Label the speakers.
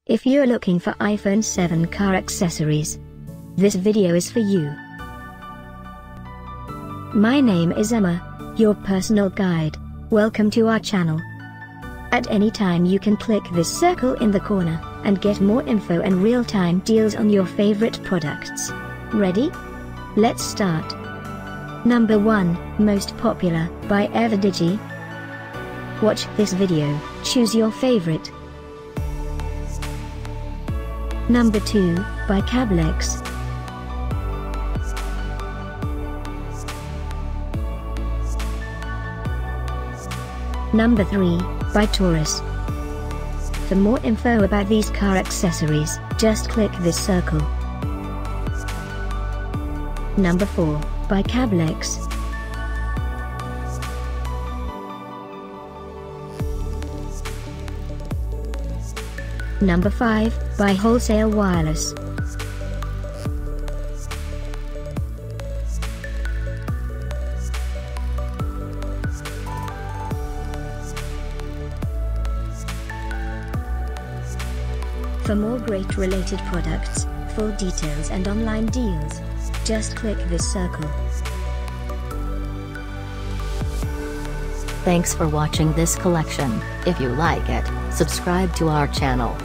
Speaker 1: If you're looking for iPhone 7 car accessories, this video is for you. My name is Emma, your personal guide. Welcome to our channel. At any time you can click this circle in the corner, and get more info and real-time deals on your favorite products. Ready? Let's start. Number 1, Most Popular, by Everdigi. Watch this video, choose your favorite. Number 2, by Cablex. Number 3, by Torras. For more info about these car accessories, just click this circle. Number 4, by Cablex. Number 5, by Wholesale Wireless. For more great related products, full details and online deals, just click this circle.
Speaker 2: Thanks for watching this collection. If you like it, subscribe to our channel.